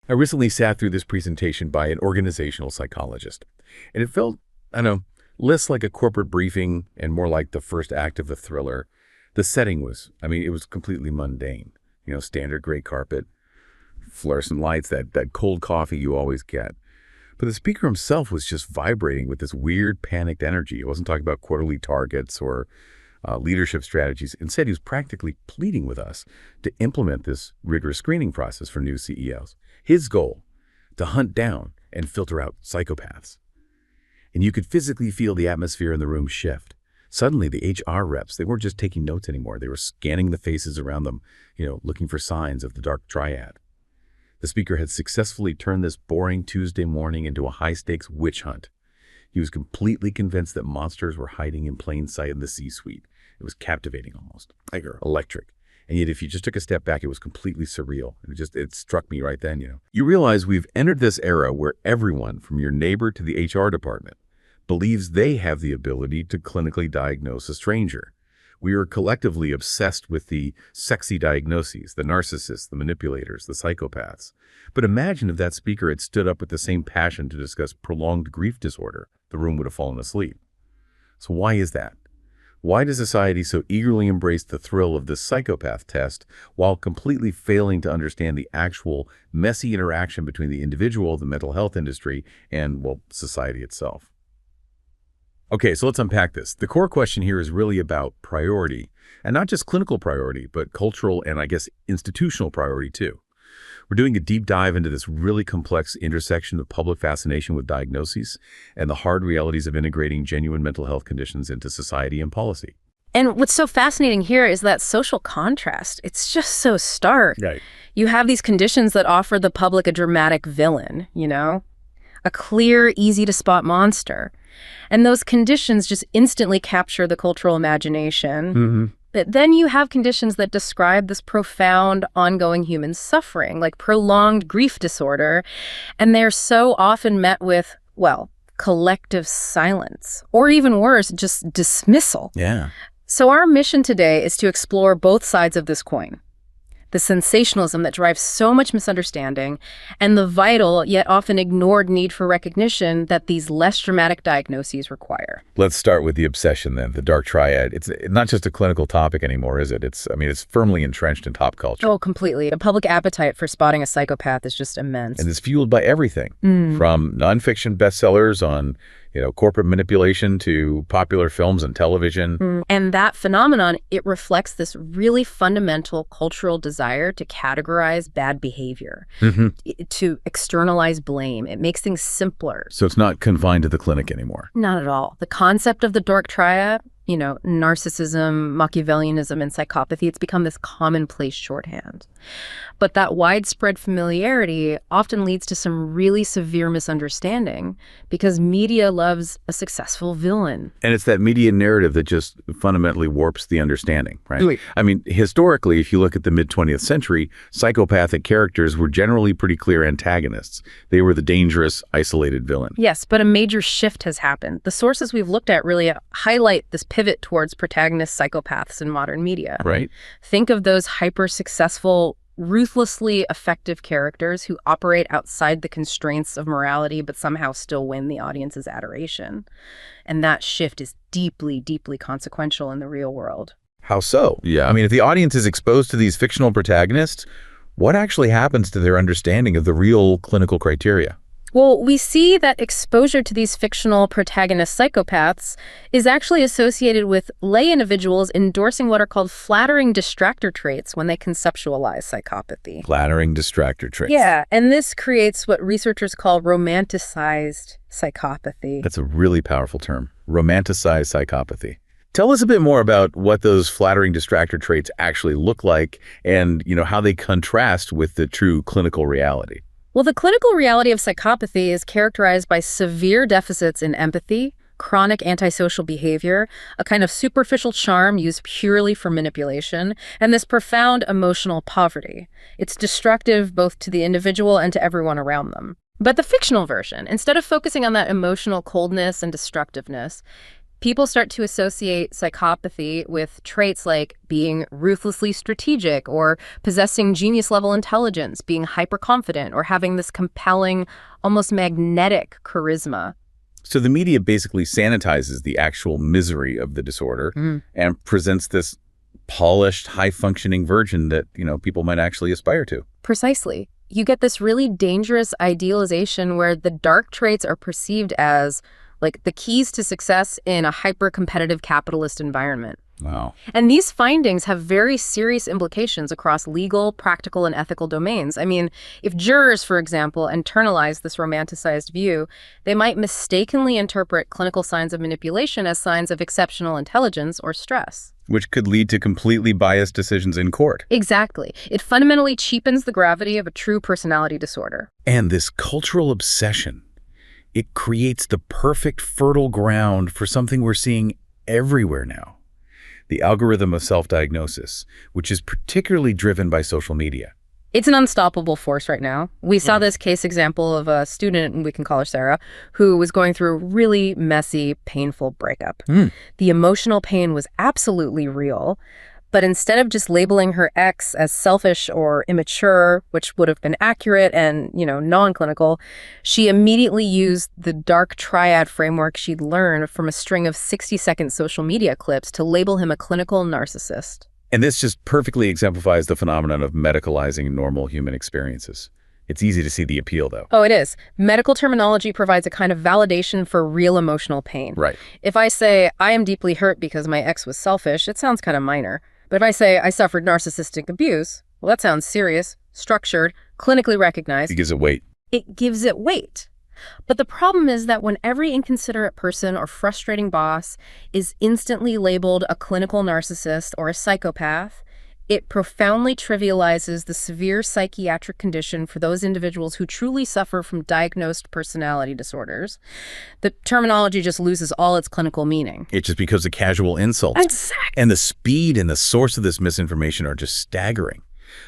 I recently sat through this presentation by an organizational psychologist, and it felt, I don't know, less like a corporate briefing and more like the first act of a thriller. The setting was, it was completely mundane. Standard gray carpet, fluorescent lights, that cold coffee you always get. But the speaker himself was just vibrating with this weird panicked energy. He wasn't talking about quarterly targets or leadership strategies. Instead, he was practically pleading with us to implement this rigorous screening process for new CEOs. His goal, to hunt down and filter out psychopaths. And you could physically feel the atmosphere in the room shift. Suddenly, the HR reps, they weren't just taking notes anymore. They were scanning the faces around them, looking for signs of the Dark Triad. The speaker had successfully turned this boring Tuesday morning into a high-stakes witch hunt. He was completely convinced that monsters were hiding in plain sight in the C-suite. It was captivating almost, electric. And yet if you just took a step back, it was completely surreal. It struck me right then, You realize we've entered this era where everyone, from your neighbor to the HR department, believes they have the ability to clinically diagnose a stranger. We are collectively obsessed with the sexy diagnoses, the narcissists, the manipulators, the psychopaths. But imagine if that speaker had stood up with the same passion to discuss prolonged grief disorder. The room would have fallen asleep. So why is that? Why does society so eagerly embrace the thrill of the psychopath test while completely failing to understand the actual messy interaction between the individual, the mental health industry, and, society itself? Okay, so let's unpack this. The core question here is really about priority, and not just clinical priority, but cultural and, institutional priority too. We're doing a deep dive into this really complex intersection of public fascination with diagnoses and the hard realities of integrating genuine mental health conditions into society and policy. And what's so fascinating here is that social contrast. It's just so stark. Right. You have these conditions that offer the public a dramatic villain, a clear, easy-to-spot monster. And those conditions just instantly capture the cultural imagination. Mm-hmm. But then you have conditions that describe this profound, ongoing human suffering, like prolonged grief disorder. And they're so often met with, collective silence. Or even worse, just dismissal. Yeah. So our mission today is to explore both sides of this coin. The sensationalism that drives so much misunderstanding, and the vital yet often ignored need for recognition that these less dramatic diagnoses require. Let's start with the obsession then, the Dark Triad. It's not just a clinical topic anymore, is it? It's firmly entrenched in pop culture. Oh, completely. The public appetite for spotting a psychopath is just immense. And it's fueled by everything, from nonfiction bestsellers on corporate manipulation to popular films and television. And that phenomenon, it reflects this really fundamental cultural desire to categorize bad behavior, to externalize blame. It makes things simpler. So it's not confined to the clinic anymore. Not at all. The concept of the Dark Triad, narcissism, Machiavellianism, and psychopathy, it's become this commonplace shorthand. But that widespread familiarity often leads to some really severe misunderstanding because media loves a successful villain. And it's that media narrative that just fundamentally warps the understanding, right? Really? Historically, if you look at the mid-20th century, psychopathic characters were generally pretty clear antagonists. They were the dangerous, isolated villain. Yes, but a major shift has happened. The sources we've looked at really highlight this pivot towards protagonist psychopaths in modern media. Right. Think of those hyper-successful, ruthlessly effective characters who operate outside the constraints of morality but somehow still win the audience's adoration. And that shift is deeply, deeply consequential in the real world. How so? Yeah, if the audience is exposed to these fictional protagonists, what actually happens to their understanding of the real clinical criteria? Well, we see that exposure to these fictional protagonist psychopaths is actually associated with lay individuals endorsing what are called flattering distractor traits when they conceptualize psychopathy. Flattering distractor traits. Yeah, and this creates what researchers call romanticized psychopathy. That's a really powerful term, romanticized psychopathy. Tell us a bit more about what those flattering distractor traits actually look like and, how they contrast with the true clinical reality. Well, the clinical reality of psychopathy is characterized by severe deficits in empathy, chronic antisocial behavior, a kind of superficial charm used purely for manipulation, and this profound emotional poverty. It's destructive both to the individual and to everyone around them. But the fictional version, instead of focusing on that emotional coldness and destructiveness, People start to associate psychopathy with traits like being ruthlessly strategic or possessing genius-level intelligence, being hyper-confident, or having this compelling, almost magnetic charisma. So the media basically sanitizes the actual misery of the disorder and presents this polished, high-functioning version that, people might actually aspire to. Precisely. You get this really dangerous idealization where the dark traits are perceived as like the keys to success in a hyper-competitive capitalist environment. Wow. And these findings have very serious implications across legal, practical, and ethical domains. I mean, if jurors, for example, internalize this romanticized view, they might mistakenly interpret clinical signs of manipulation as signs of exceptional intelligence or stress. Which could lead to completely biased decisions in court. Exactly. It fundamentally cheapens the gravity of a true personality disorder. And this cultural obsession, it creates the perfect fertile ground for something we're seeing everywhere now. The algorithm of self-diagnosis, which is particularly driven by social media. It's an unstoppable force right now. We saw this case example of a student, and we can call her Sarah, who was going through a really messy, painful breakup. The emotional pain was absolutely real, but instead of just labeling her ex as selfish or immature, which would have been accurate and, non-clinical, she immediately used the Dark Triad framework she'd learned from a string of 60-second social media clips to label him a clinical narcissist. And this just perfectly exemplifies the phenomenon of medicalizing normal human experiences. It's easy to see the appeal, though. Oh, it is. Medical terminology provides a kind of validation for real emotional pain. Right. If I say, I am deeply hurt because my ex was selfish, it sounds kind of minor. But if I say I suffered narcissistic abuse, well, that sounds serious, structured, clinically recognized. It gives it weight. It gives it weight. But the problem is that when every inconsiderate person or frustrating boss is instantly labeled a clinical narcissist or a psychopath, it profoundly trivializes the severe psychiatric condition for those individuals who truly suffer from diagnosed personality disorders. The terminology just loses all its clinical meaning. It just becomes a casual insult. Exactly. And the speed and the source of this misinformation are just staggering.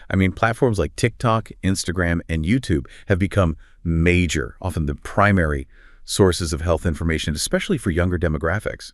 I mean, platforms like TikTok, Instagram, and YouTube have become major, often the primary sources of health information, especially for younger demographics.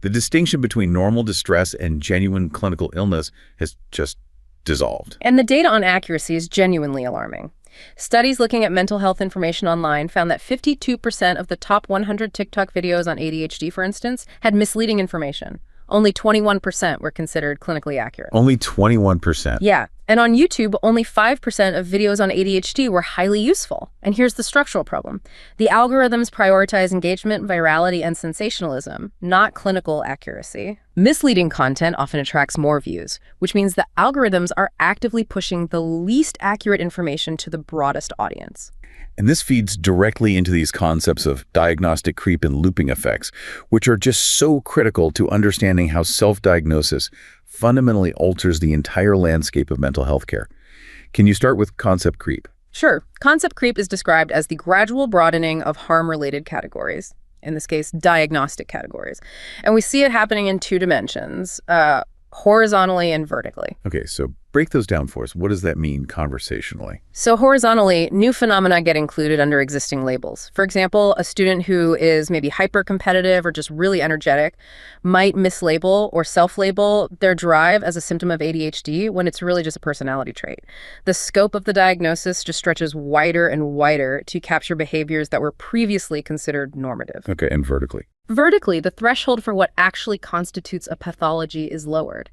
The distinction between normal distress and genuine clinical illness has just dissolved. And the data on accuracy is genuinely alarming. Studies looking at mental health information online found that 52% of the top 100 TikTok videos on ADHD, for instance, had misleading information. Only 21% were considered clinically accurate. Only 21%? Yeah. And on YouTube, only 5% of videos on ADHD were highly useful. And here's the structural problem. The algorithms prioritize engagement, virality, and sensationalism, not clinical accuracy. Misleading content often attracts more views, which means the algorithms are actively pushing the least accurate information to the broadest audience. And this feeds directly into these concepts of diagnostic creep and looping effects, which are just so critical to understanding how self-diagnosis fundamentally alters the entire landscape of mental health care. Can you start with concept creep? Sure. Concept creep is described as the gradual broadening of harm-related categories, in this case, diagnostic categories. And we see it happening in two dimensions, horizontally and vertically. Okay, so break those down for us. What does that mean conversationally? So horizontally, new phenomena get included under existing labels. For example, a student who is maybe hyper-competitive or just really energetic might mislabel or self-label their drive as a symptom of ADHD when it's really just a personality trait. The scope of the diagnosis just stretches wider and wider to capture behaviors that were previously considered normative. Okay, and vertically? Vertically, the threshold for what actually constitutes a pathology is lowered.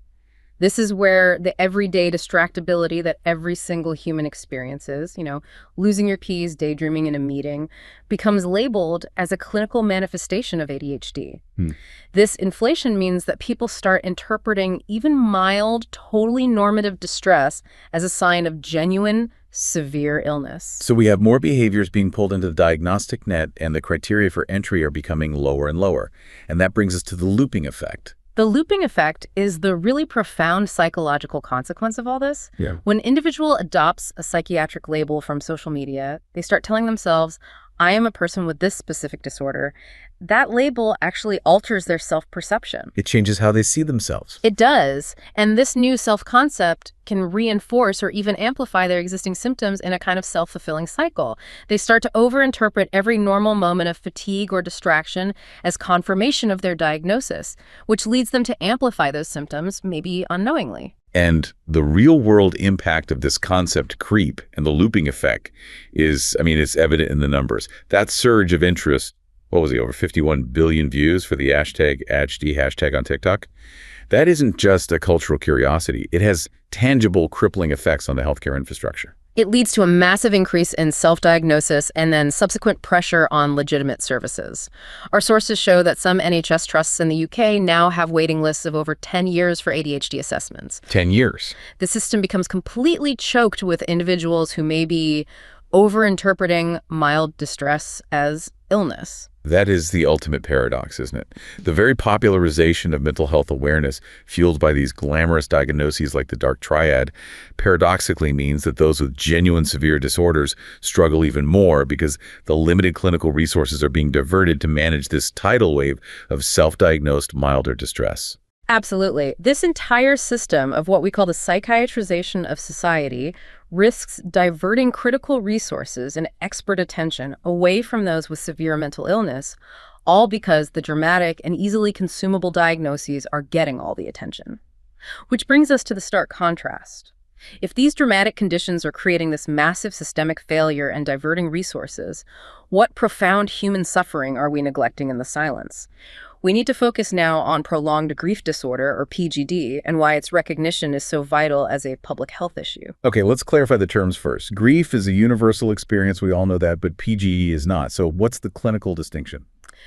This is where the everyday distractibility that every single human experiences, losing your keys, daydreaming in a meeting, becomes labeled as a clinical manifestation of ADHD. This inflation means that people start interpreting even mild, totally normative distress as a sign of genuine, severe illness. So we have more behaviors being pulled into the diagnostic net, and the criteria for entry are becoming lower and lower. And that brings us to the looping effect. The looping effect is the really profound psychological consequence of all this. Yeah. When an individual adopts a psychiatric label from social media, they start telling themselves, I am a person with this specific disorder, that label actually alters their self-perception. It changes how they see themselves. It does, and this new self-concept can reinforce or even amplify their existing symptoms in a kind of self-fulfilling cycle. They start to overinterpret every normal moment of fatigue or distraction as confirmation of their diagnosis, which leads them to amplify those symptoms, maybe unknowingly. And the real-world impact of this concept creep and the looping effect is, it's evident in the numbers. That surge of interest, what was he, over 51 billion views for the hashtag on TikTok? That isn't just a cultural curiosity. It has tangible, crippling effects on the healthcare infrastructure. It leads to a massive increase in self-diagnosis and then subsequent pressure on legitimate services. Our sources show that some NHS trusts in the UK now have waiting lists of over 10 years for ADHD assessments. 10 years. The system becomes completely choked with individuals who may be overinterpreting mild distress as illness. That is the ultimate paradox, isn't it? The very popularization of mental health awareness, fueled by these glamorous diagnoses like the Dark Triad, paradoxically means that those with genuine severe disorders struggle even more because the limited clinical resources are being diverted to manage this tidal wave of self-diagnosed milder distress. Absolutely. This entire system of what we call the psychiatrization of society risks diverting critical resources and expert attention away from those with severe mental illness, all because the dramatic and easily consumable diagnoses are getting all the attention. Which brings us to the stark contrast. If these dramatic conditions are creating this massive systemic failure and diverting resources, what profound human suffering are we neglecting in the silence? We need to focus now on prolonged grief disorder, or PGD, and why its recognition is so vital as a public health issue. Okay, let's clarify the terms first. Grief is a universal experience, we all know that, but PGD is not. So what's the clinical distinction?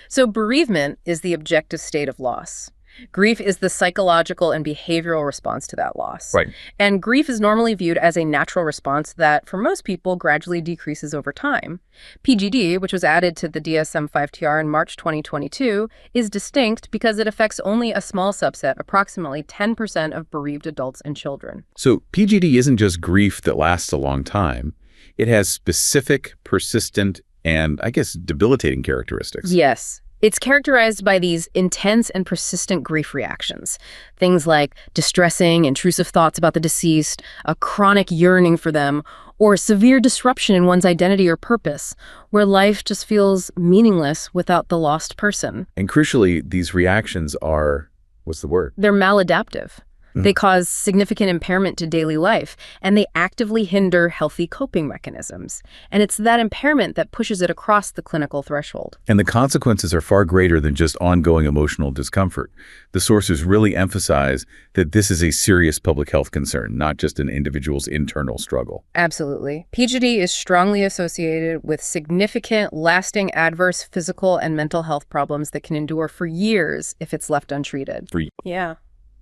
So bereavement is the objective state of loss. Grief is the psychological and behavioral response to that loss. Right. And grief is normally viewed as a natural response that, for most people, gradually decreases over time. PGD, which was added to the DSM-5-TR in March 2022, is distinct because it affects only a small subset, approximately 10% of bereaved adults and children. So PGD isn't just grief that lasts a long time. It has specific, persistent, and, I guess, debilitating characteristics. Yes. It's characterized by these intense and persistent grief reactions. Things like distressing, intrusive thoughts about the deceased, a chronic yearning for them, or severe disruption in one's identity or purpose, where life just feels meaningless without the lost person. And crucially, these reactions are, what's the word? They're maladaptive. They cause significant impairment to daily life, and they actively hinder healthy coping mechanisms. And it's that impairment that pushes it across the clinical threshold. And the consequences are far greater than just ongoing emotional discomfort. The sources really emphasize that this is a serious public health concern, not just an individual's internal struggle. Absolutely. PGD is strongly associated with significant, lasting adverse physical and mental health problems that can endure for years if it's left untreated. Yeah.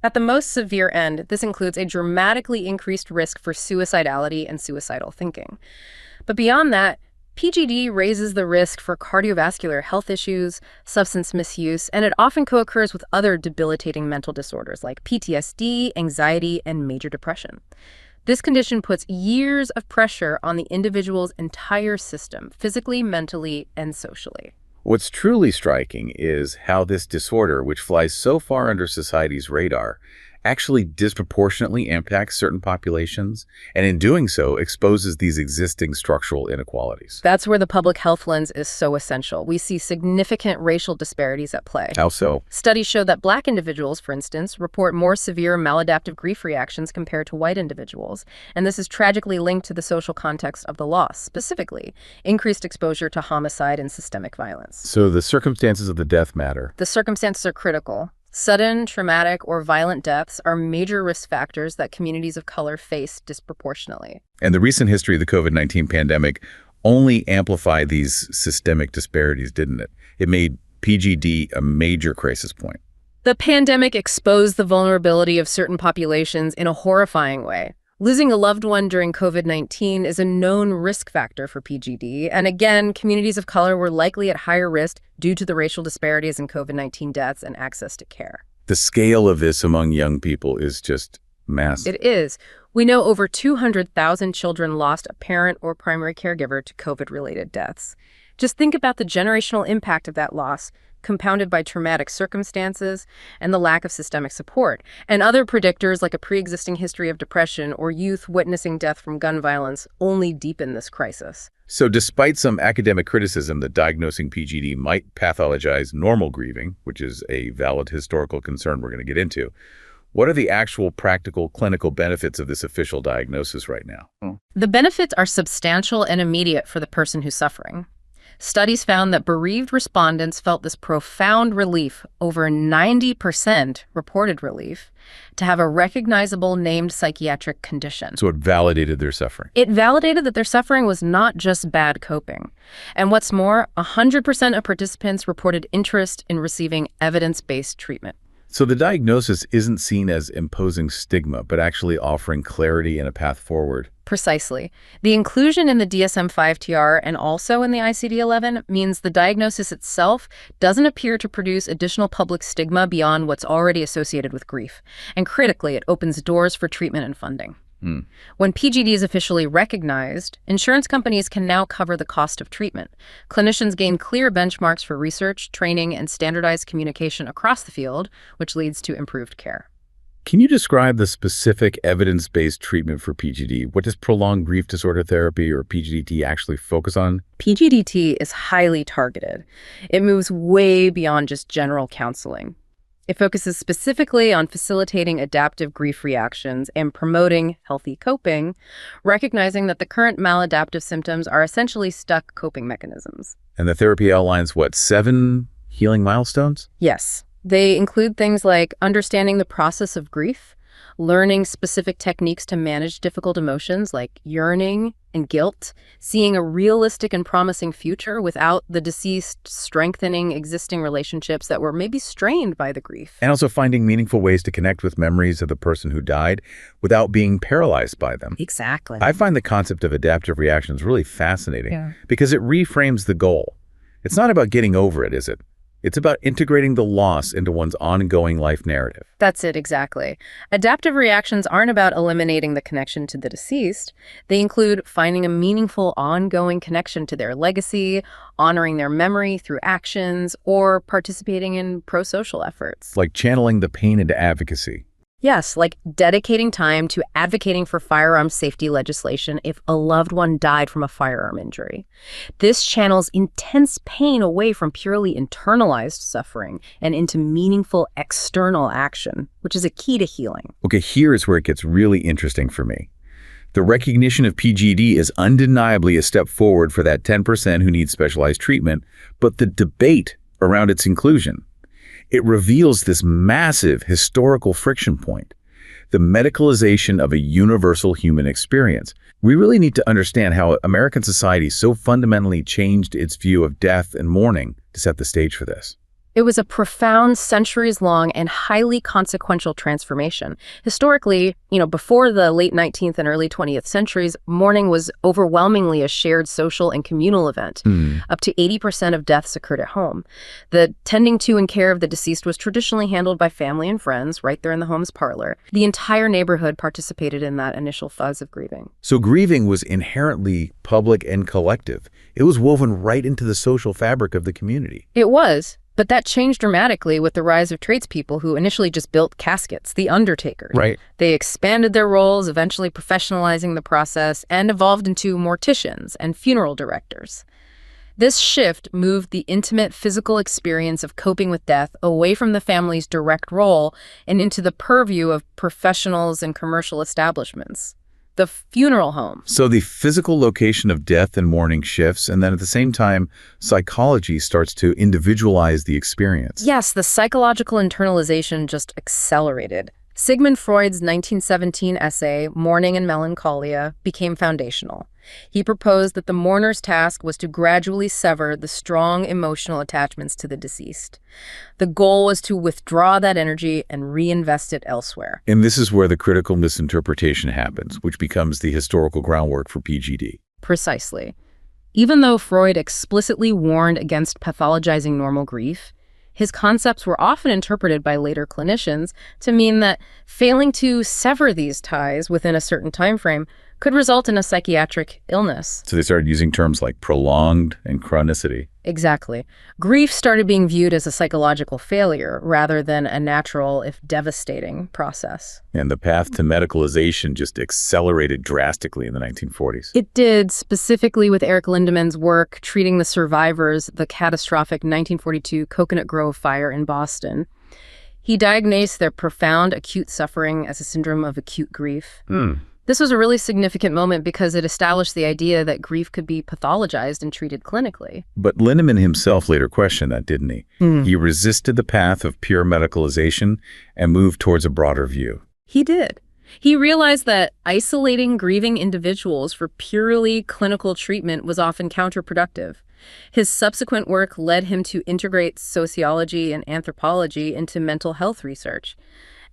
At the most severe end, this includes a dramatically increased risk for suicidality and suicidal thinking. But beyond that, PGD raises the risk for cardiovascular health issues, substance misuse, and it often co-occurs with other debilitating mental disorders like PTSD, anxiety, and major depression. This condition puts years of pressure on the individual's entire system, physically, mentally, and socially. What's truly striking is how this disorder, which flies so far under society's radar, actually disproportionately impacts certain populations, and in doing so, exposes these existing structural inequalities. That's where the public health lens is so essential. We see significant racial disparities at play. How so? Studies show that Black individuals, for instance, report more severe maladaptive grief reactions compared to white individuals, and this is tragically linked to the social context of the loss, specifically increased exposure to homicide and systemic violence. So the circumstances of the death matter. The circumstances are critical. Sudden, traumatic, or violent deaths are major risk factors that communities of color face disproportionately. And the recent history of the COVID-19 pandemic only amplified these systemic disparities, didn't it? It made PGD a major crisis point. The pandemic exposed the vulnerability of certain populations in a horrifying way. Losing a loved one during COVID-19 is a known risk factor for PGD, and again, communities of color were likely at higher risk due to the racial disparities in COVID-19 deaths and access to care. The scale of this among young people is just massive. It is. We know over 200,000 children lost a parent or primary caregiver to COVID-related deaths. Just think about the generational impact of that loss, compounded by traumatic circumstances and the lack of systemic support. And other predictors like a pre-existing history of depression or youth witnessing death from gun violence only deepen this crisis. So despite some academic criticism that diagnosing PGD might pathologize normal grieving, which is a valid historical concern we're going to get into, what are the actual practical clinical benefits of this official diagnosis right now? The benefits are substantial and immediate for the person who's suffering. Studies found that bereaved respondents felt this profound relief, over 90% reported relief, to have a recognizable named psychiatric condition. So it validated their suffering. It validated that their suffering was not just bad coping. And what's more, 100% of participants reported interest in receiving evidence-based treatment. So the diagnosis isn't seen as imposing stigma, but actually offering clarity and a path forward. Precisely. The inclusion in the DSM-5-TR and also in the ICD-11 means the diagnosis itself doesn't appear to produce additional public stigma beyond what's already associated with grief. And critically, it opens doors for treatment and funding. When PGD is officially recognized, insurance companies can now cover the cost of treatment. Clinicians gain clear benchmarks for research, training, and standardized communication across the field, which leads to improved care. Can you describe the specific evidence-based treatment for PGD? What does prolonged grief disorder therapy or PGDT actually focus on? PGDT is highly targeted. It moves way beyond just general counseling. It focuses specifically on facilitating adaptive grief reactions and promoting healthy coping, recognizing that the current maladaptive symptoms are essentially stuck coping mechanisms. And the therapy outlines, 7 healing milestones? Yes. They include things like understanding the process of grief, learning specific techniques to manage difficult emotions like yearning and guilt, seeing a realistic and promising future without the deceased, strengthening existing relationships that were maybe strained by the grief. And also finding meaningful ways to connect with memories of the person who died without being paralyzed by them. Exactly. I find the concept of adaptive reactions really fascinating because it reframes the goal. It's not about getting over it, is it? It's about integrating the loss into one's ongoing life narrative. That's it, exactly. Adaptive reactions aren't about eliminating the connection to the deceased. They include finding a meaningful, ongoing connection to their legacy, honoring their memory through actions, or participating in pro-social efforts. Like channeling the pain into advocacy. Yes, like dedicating time to advocating for firearm safety legislation if a loved one died from a firearm injury. This channels intense pain away from purely internalized suffering and into meaningful external action, which is a key to healing. Okay, here's where it gets really interesting for me. The recognition of PGD is undeniably a step forward for that 10% who need specialized treatment, but the debate around its inclusion, it reveals this massive historical friction point, the medicalization of a universal human experience. We really need to understand how American society so fundamentally changed its view of death and mourning to set the stage for this. It was a profound, centuries-long, and highly consequential transformation. Historically, before the late 19th and early 20th centuries, mourning was overwhelmingly a shared social and communal event. Up to 80% of deaths occurred at home. The tending to and care of the deceased was traditionally handled by family and friends, right there in the home's parlor. The entire neighborhood participated in that initial phase of grieving. So grieving was inherently public and collective. It was woven right into the social fabric of the community. It was. But that changed dramatically with the rise of tradespeople who initially just built caskets, the undertakers. Right. They expanded their roles, eventually professionalizing the process, and evolved into morticians and funeral directors. This shift moved the intimate physical experience of coping with death away from the family's direct role and into the purview of professionals and commercial establishments. The funeral home. So the physical location of death and mourning shifts, and then at the same time, psychology starts to individualize the experience. Yes, the psychological internalization just accelerated. Sigmund Freud's 1917 essay, Mourning and Melancholia, became foundational. He proposed that the mourner's task was to gradually sever the strong emotional attachments to the deceased. The goal was to withdraw that energy and reinvest it elsewhere. And this is where the critical misinterpretation happens, which becomes the historical groundwork for PGD. Precisely. Even though Freud explicitly warned against pathologizing normal grief, his concepts were often interpreted by later clinicians to mean that failing to sever these ties within a certain time frame could result in a psychiatric illness. So they started using terms like prolonged and chronicity. Exactly. Grief started being viewed as a psychological failure rather than a natural, if devastating, process. And the path to medicalization just accelerated drastically in the 1940s. It did, specifically with Eric Lindemann's work treating the survivors of the catastrophic 1942 Coconut Grove fire in Boston. He diagnosed their profound acute suffering as a syndrome of acute grief. This was a really significant moment because it established the idea that grief could be pathologized and treated clinically. But Lindemann himself later questioned that, didn't he? He resisted the path of pure medicalization and moved towards a broader view. He did. He realized that isolating grieving individuals for purely clinical treatment was often counterproductive. His subsequent work led him to integrate sociology and anthropology into mental health research.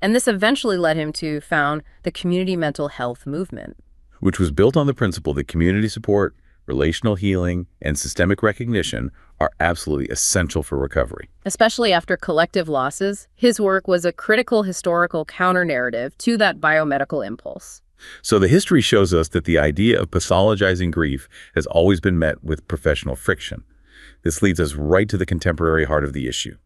And this eventually led him to found the community mental health movement, which was built on the principle that community support, relational healing, and systemic recognition are absolutely essential for recovery. Especially after collective losses, his work was a critical historical counter-narrative to that biomedical impulse. So the history shows us that the idea of pathologizing grief has always been met with professional friction. This leads us right to the contemporary heart of the issue.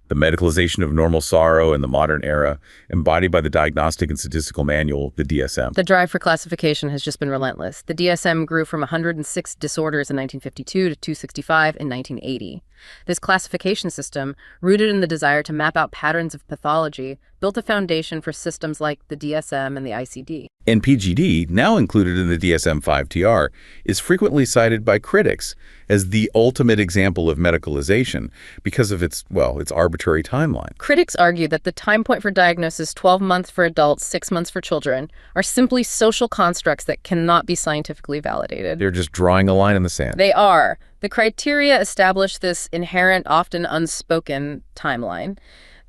The medicalization of normal sorrow in the modern era, embodied by the Diagnostic and Statistical Manual, the DSM. The drive for classification has just been relentless. The DSM grew from 106 disorders in 1952 to 265 in 1980. This classification system, rooted in the desire to map out patterns of pathology, built a foundation for systems like the DSM and the ICD. And PGD, now included in the DSM-5-TR, is frequently cited by critics as the ultimate example of medicalization because of its arbitrary timeline. Critics argue that the time point for diagnosis, 12 months for adults, 6 months for children, are simply social constructs that cannot be scientifically validated. They're just drawing a line in the sand. They are. The criteria establish this inherent, often unspoken timeline.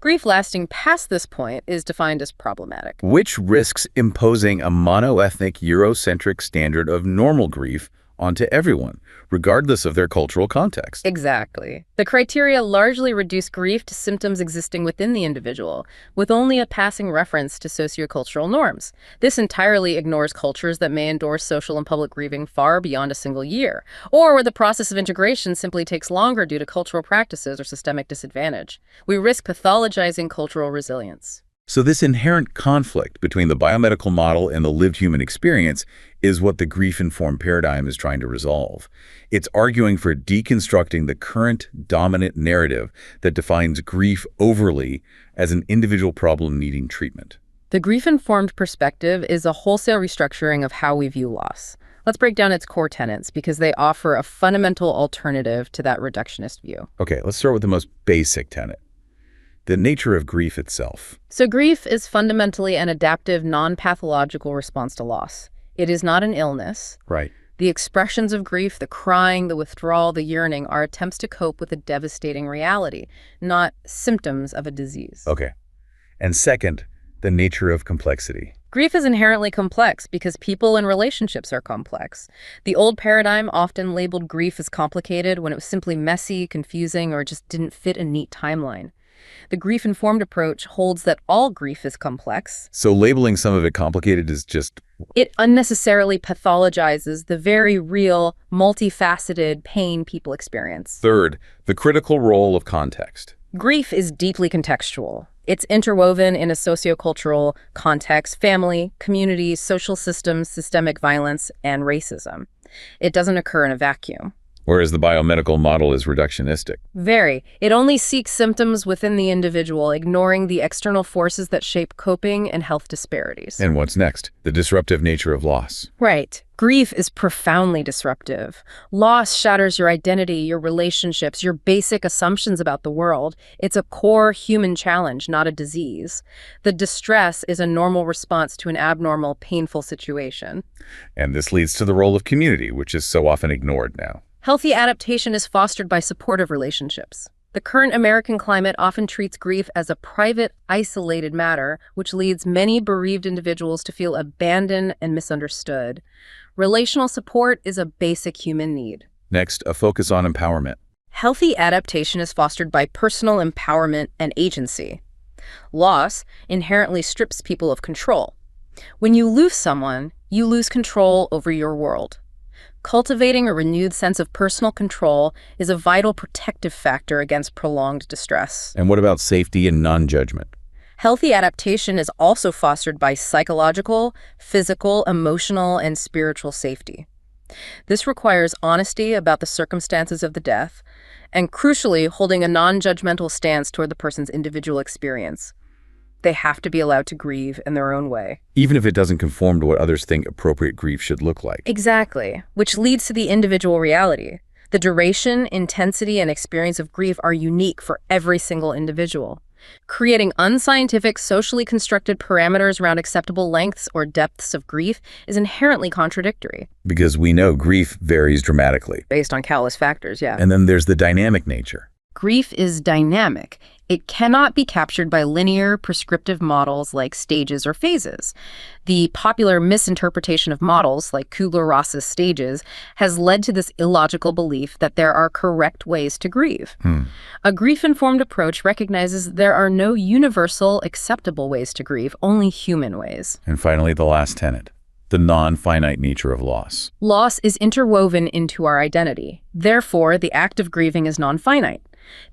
Grief lasting past this point is defined as problematic, which risks imposing a monoethnic Eurocentric standard of normal grief onto everyone, regardless of their cultural context. Exactly. The criteria largely reduce grief to symptoms existing within the individual, with only a passing reference to sociocultural norms. This entirely ignores cultures that may endorse social and public grieving far beyond a single year, or where the process of integration simply takes longer due to cultural practices or systemic disadvantage. We risk pathologizing cultural resilience. So this inherent conflict between the biomedical model and the lived human experience is what the grief-informed paradigm is trying to resolve. It's arguing for deconstructing the current dominant narrative that defines grief overly as an individual problem needing treatment. The grief-informed perspective is a wholesale restructuring of how we view loss. Let's break down its core tenets because they offer a fundamental alternative to that reductionist view. Okay, let's start with the most basic tenet. The nature of grief itself. So grief is fundamentally an adaptive, non-pathological response to loss. It is not an illness. Right. The expressions of grief, the crying, the withdrawal, the yearning, are attempts to cope with a devastating reality, not symptoms of a disease. Okay. And second, the nature of complexity. Grief is inherently complex because people and relationships are complex. The old paradigm often labeled grief as complicated when it was simply messy, confusing, or just didn't fit a neat timeline. The grief-informed approach holds that all grief is complex. So labeling some of it complicated is just... It unnecessarily pathologizes the very real, multifaceted pain people experience. Third, the critical role of context. Grief is deeply contextual. It's interwoven in a sociocultural context, family, community, social systems, systemic violence, and racism. It doesn't occur in a vacuum. Whereas the biomedical model is reductionistic. Very. It only seeks symptoms within the individual, ignoring the external forces that shape coping and health disparities. And what's next? The disruptive nature of loss. Right. Grief is profoundly disruptive. Loss shatters your identity, your relationships, your basic assumptions about the world. It's a core human challenge, not a disease. The distress is a normal response to an abnormal, painful situation. And this leads to the role of community, which is so often ignored now. Healthy adaptation is fostered by supportive relationships. The current American climate often treats grief as a private, isolated matter, which leads many bereaved individuals to feel abandoned and misunderstood. Relational support is a basic human need. Next, a focus on empowerment. Healthy adaptation is fostered by personal empowerment and agency. Loss inherently strips people of control. When you lose someone, You lose control over your world. Cultivating a renewed sense of personal control is a vital protective factor against prolonged distress. And what about safety and non-judgment? Healthy adaptation is also fostered by psychological, physical, emotional, and spiritual safety. This requires honesty about the circumstances of the death, and crucially, holding a non-judgmental stance toward the person's individual experience. They have to be allowed to grieve in their own way. Even if it doesn't conform to what others think appropriate grief should look like. Exactly, which leads to the individual reality. The duration, intensity, and experience of grief are unique for every single individual. Creating unscientific, socially constructed parameters around acceptable lengths or depths of grief is inherently contradictory. Because we know grief varies dramatically. Based on countless factors, yeah. And then there's the dynamic nature. Grief is dynamic. It cannot be captured by linear, prescriptive models like stages or phases. The popular misinterpretation of models, like Kubler-Ross's stages, has led to this illogical belief that there are correct ways to grieve. A grief-informed approach recognizes there are no universal, acceptable ways to grieve, only human ways. And finally, the last tenet. The non-finite nature of loss. Loss is interwoven into our identity. Therefore, the act of grieving is non-finite.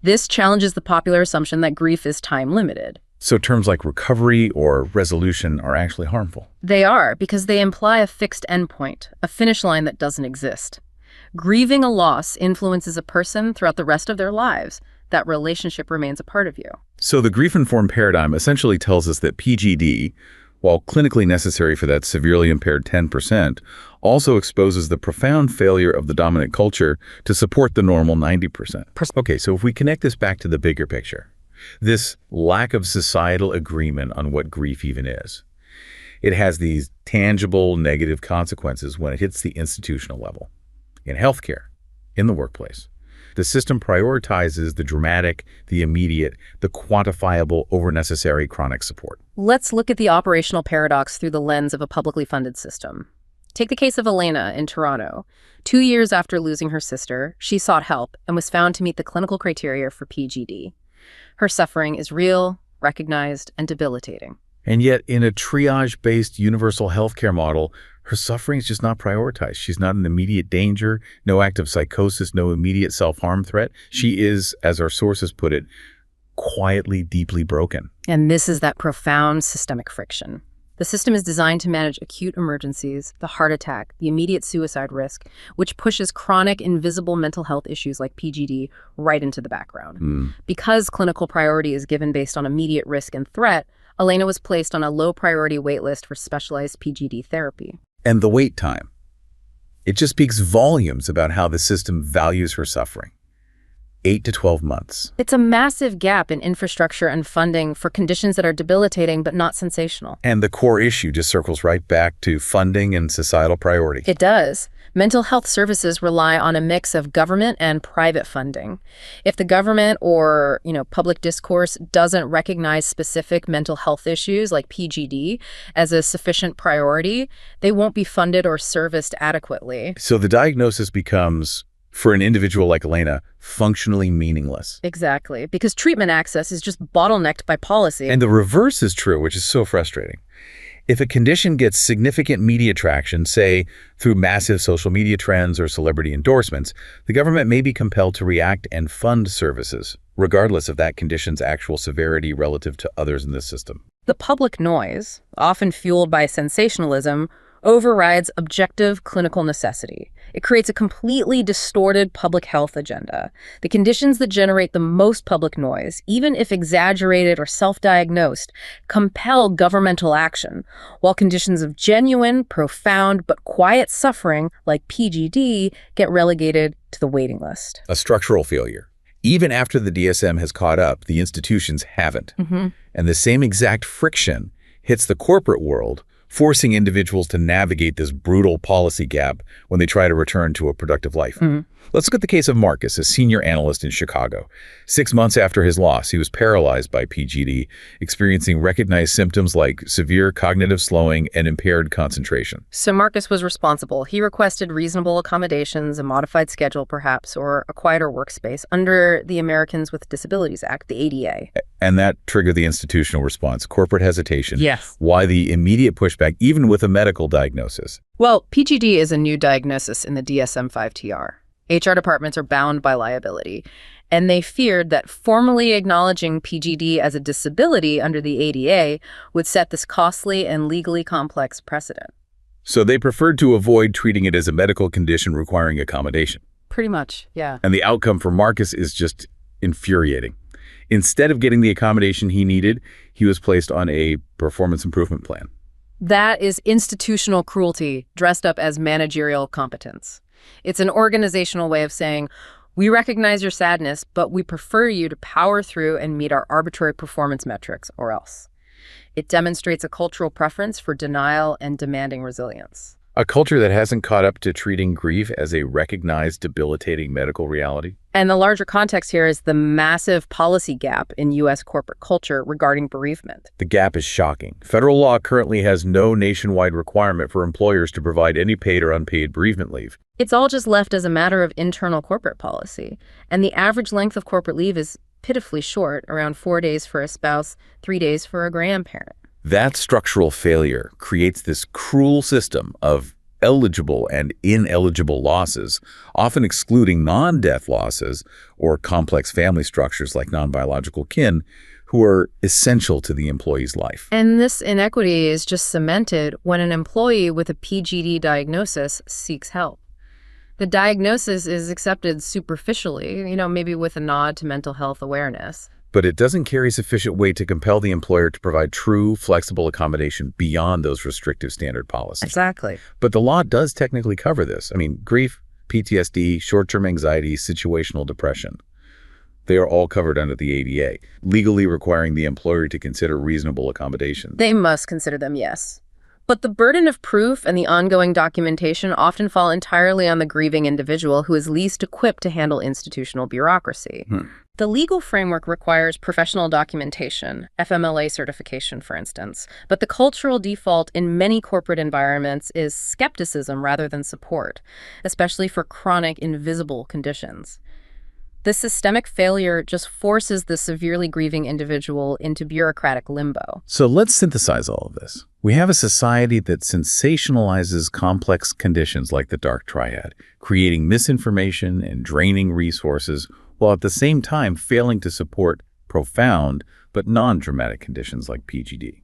This challenges the popular assumption that grief is time-limited. So terms like recovery or resolution are actually harmful. They are, because they imply a fixed endpoint, a finish line that doesn't exist. Grieving a loss influences a person throughout the rest of their lives. That relationship remains a part of you. So the grief-informed paradigm essentially tells us that PGD, while clinically necessary for that severely impaired 10%, also exposes the profound failure of the dominant culture to support the normal 90%. Okay, so if we connect this back to the bigger picture, this lack of societal agreement on what grief even is, it has these tangible negative consequences when it hits the institutional level. In healthcare, in the workplace, the system prioritizes the dramatic, the immediate, the quantifiable over necessary chronic support. Let's look at the operational paradox through the lens of a publicly funded system. Take the case of Elena in Toronto. 2 years after losing her sister, she sought help and was found to meet the clinical criteria for PGD. Her suffering is real, recognized, and debilitating. And yet, in a triage-based universal healthcare model, her suffering is just not prioritized. She's not in immediate danger, no active psychosis, no immediate self-harm threat. She is, as our sources put it, quietly, deeply broken. And this is that profound systemic friction. The system is designed to manage acute emergencies, the heart attack, the immediate suicide risk, which pushes chronic, invisible mental health issues like PGD right into the background. Because clinical priority is given based on immediate risk and threat, Elena was placed on a low-priority waitlist for specialized PGD therapy. And the wait time. It just speaks volumes about how the system values her suffering. 8 to 12 months. It's a massive gap in infrastructure and funding for conditions that are debilitating but not sensational. And the core issue just circles right back to funding and societal priority. It does. Mental health services rely on a mix of government and private funding. If the government or, public discourse doesn't recognize specific mental health issues like PGD as a sufficient priority, they won't be funded or serviced adequately. So the diagnosis becomes, for an individual like Elena, functionally meaningless. Exactly, because treatment access is just bottlenecked by policy. And the reverse is true, which is so frustrating. If a condition gets significant media traction, say through massive social media trends or celebrity endorsements, the government may be compelled to react and fund services, regardless of that condition's actual severity relative to others in the system. The public noise, often fueled by sensationalism, overrides objective clinical necessity. It creates a completely distorted public health agenda. The conditions that generate the most public noise, even if exaggerated or self-diagnosed, compel governmental action, while conditions of genuine, profound, but quiet suffering, like PGD, get relegated to the waiting list. A structural failure. Even after the DSM has caught up, the institutions haven't. And the same exact friction hits the corporate world, forcing individuals to navigate this brutal policy gap when they try to return to a productive life. Let's look at the case of Marcus, a senior analyst in Chicago. 6 months after his loss, he was paralyzed by PGD, experiencing recognized symptoms like severe cognitive slowing and impaired concentration. So Marcus was responsible. He requested reasonable accommodations, a modified schedule perhaps, or a quieter workspace under the Americans with Disabilities Act, the ADA. And that triggered the institutional response, corporate hesitation. Yes. Why the immediate pushback, even with a medical diagnosis? Well, PGD is a new diagnosis in the DSM-5-TR. HR departments are bound by liability, and they feared that formally acknowledging PGD as a disability under the ADA would set this costly and legally complex precedent. So they preferred to avoid treating it as a medical condition requiring accommodation. Pretty much, yeah. And the outcome for Marcus is just infuriating. Instead of getting the accommodation he needed, he was placed on a performance improvement plan. That is institutional cruelty dressed up as managerial competence. It's an organizational way of saying, we recognize your sadness, but we prefer you to power through and meet our arbitrary performance metrics, or else. It demonstrates a cultural preference for denial and demanding resilience. A culture that hasn't caught up to treating grief as a recognized debilitating medical reality. And the larger context here is the massive policy gap in U.S. corporate culture regarding bereavement. The gap is shocking. Federal law currently has no nationwide requirement for employers to provide any paid or unpaid bereavement leave. It's all just left as a matter of internal corporate policy. And the average length of corporate leave is pitifully short, around 4 days for a spouse, 3 days for a grandparent. That structural failure creates this cruel system of eligible and ineligible losses, often excluding non-death losses or complex family structures like non-biological kin, who are essential to the employee's life. And this inequity is just cemented when an employee with a PGD diagnosis seeks help. The diagnosis is accepted superficially, maybe with a nod to mental health awareness. But it doesn't carry sufficient weight to compel the employer to provide true, flexible accommodation beyond those restrictive standard policies. Exactly. But the law does technically cover this. Grief, PTSD, short-term anxiety, situational depression. They are all covered under the ADA, legally requiring the employer to consider reasonable accommodations. They must consider them, yes. But the burden of proof and the ongoing documentation often fall entirely on the grieving individual who is least equipped to handle institutional bureaucracy. The legal framework requires professional documentation, FMLA certification, for instance, but the cultural default in many corporate environments is skepticism rather than support, especially for chronic, invisible conditions. This systemic failure just forces the severely grieving individual into bureaucratic limbo. So let's synthesize all of this. We have a society that sensationalizes complex conditions like the Dark Triad, creating misinformation and draining resources, while at the same time failing to support profound but non-dramatic conditions like PGD.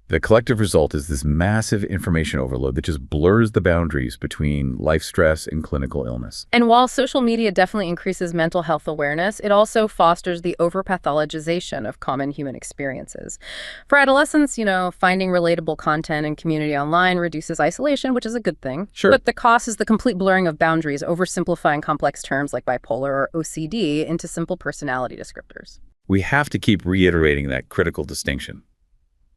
The collective result is this massive information overload that just blurs the boundaries between life stress and clinical illness. And while social media definitely increases mental health awareness, it also fosters the overpathologization of common human experiences. For adolescents, finding relatable content and community online reduces isolation, which is a good thing. Sure. But the cost is the complete blurring of boundaries, oversimplifying complex terms like bipolar or OCD into simple personality descriptors. We have to keep reiterating that critical distinction.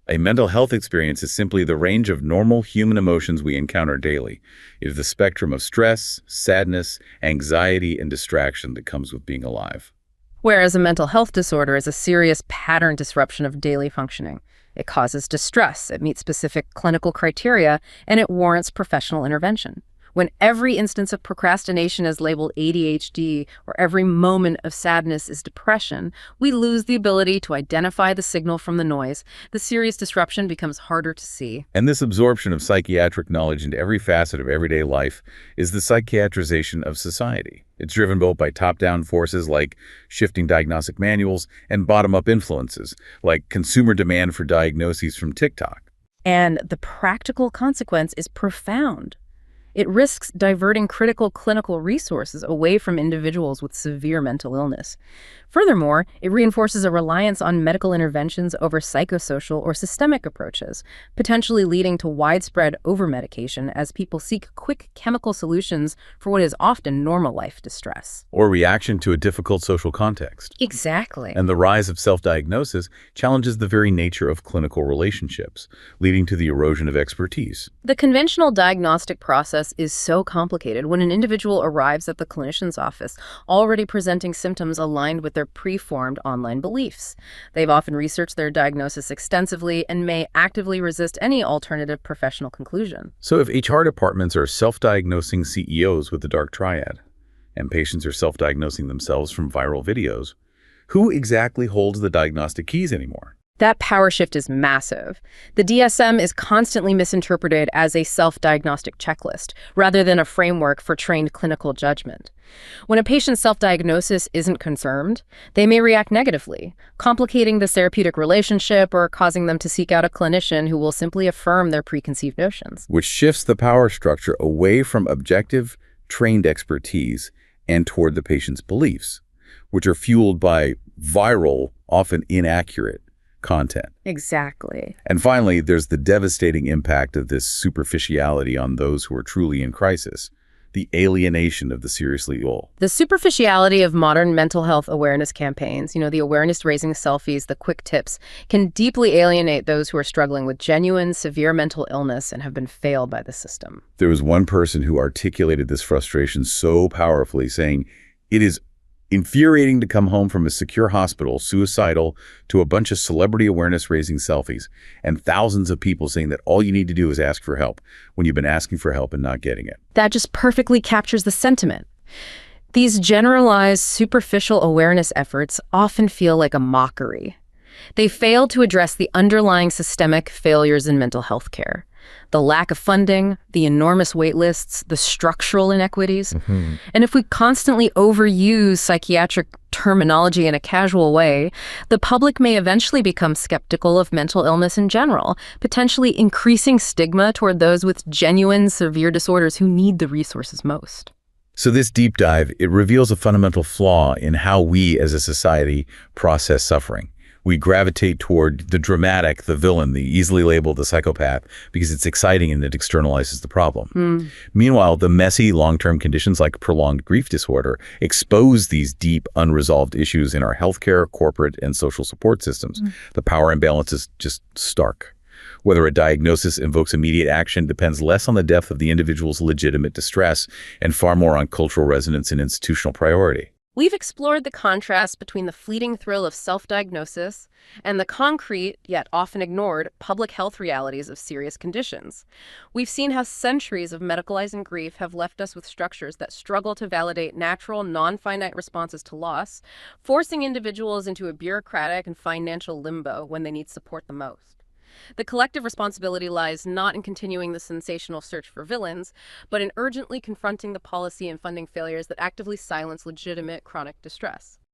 A mental health experience is simply the range of normal human emotions we encounter daily. It is the spectrum of stress, sadness, anxiety, and distraction that comes with being alive. Whereas a mental health disorder is a serious pattern disruption of daily functioning. It causes distress, it meets specific clinical criteria, and it warrants professional intervention. When every instance of procrastination is labeled ADHD or every moment of sadness is depression, we lose the ability to identify the signal from the noise. The serious disruption becomes harder to see. And this absorption of psychiatric knowledge into every facet of everyday life is the psychiatrization of society. It's driven both by top-down forces like shifting diagnostic manuals and bottom-up influences like consumer demand for diagnoses from TikTok. And the practical consequence is profound. It risks diverting critical clinical resources away from individuals with severe mental illness. Furthermore, it reinforces a reliance on medical interventions over psychosocial or systemic approaches, potentially leading to widespread overmedication as people seek quick chemical solutions for what is often normal life distress. Or reaction to a difficult social context. Exactly. And the rise of self-diagnosis challenges the very nature of clinical relationships, leading to the erosion of expertise. The conventional diagnostic process process is so complicated. When an individual arrives at the clinician's office already presenting symptoms aligned with their preformed online beliefs, they've often researched their diagnosis extensively and may actively resist any alternative professional conclusion. So if HR departments are self-diagnosing CEOs with the Dark Triad, and patients are self-diagnosing themselves from viral videos, who exactly holds the diagnostic keys anymore? That power shift is massive. The DSM is constantly misinterpreted as a self-diagnostic checklist, rather than a framework for trained clinical judgment. When a patient's self-diagnosis isn't confirmed, they may react negatively, complicating the therapeutic relationship or causing them to seek out a clinician who will simply affirm their preconceived notions. Which shifts the power structure away from objective, trained expertise and toward the patient's beliefs, which are fueled by viral, often inaccurate content. Exactly. And finally, there's the devastating impact of this superficiality on those who are truly in crisis, the alienation of the seriously ill. The superficiality of modern mental health awareness campaigns, the awareness-raising selfies, the quick tips, can deeply alienate those who are struggling with genuine, severe mental illness and have been failed by the system. There was one person who articulated this frustration so powerfully, saying, "It is infuriating to come home from a secure hospital, suicidal, to a bunch of celebrity awareness-raising selfies, and thousands of people saying that all you need to do is ask for help when you've been asking for help and not getting it." That just perfectly captures the sentiment. These generalized, superficial awareness efforts often feel like a mockery. They fail to address the underlying systemic failures in mental health care. The lack of funding, the enormous wait lists, the structural inequities. And if we constantly overuse psychiatric terminology in a casual way, the public may eventually become skeptical of mental illness in general, potentially increasing stigma toward those with genuine severe disorders who need the resources most. So this deep dive, it reveals a fundamental flaw in how we as a society process suffering. We gravitate toward the dramatic, the villain, the easily labeled, the psychopath, because it's exciting and it externalizes the problem. Meanwhile, the messy long-term conditions like prolonged grief disorder expose these deep, unresolved issues in our healthcare, corporate, and social support systems. The power imbalance is just stark. Whether a diagnosis invokes immediate action depends less on the depth of the individual's legitimate distress and far more on cultural resonance and institutional priority. We've explored the contrast between the fleeting thrill of self-diagnosis and the concrete, yet often ignored, public health realities of serious conditions. We've seen how centuries of medicalizing grief have left us with structures that struggle to validate natural, non-finite responses to loss, forcing individuals into a bureaucratic and financial limbo when they need support the most. The collective responsibility lies not in continuing the sensational search for villains, but in urgently confronting the policy and funding failures that actively silence legitimate chronic distress.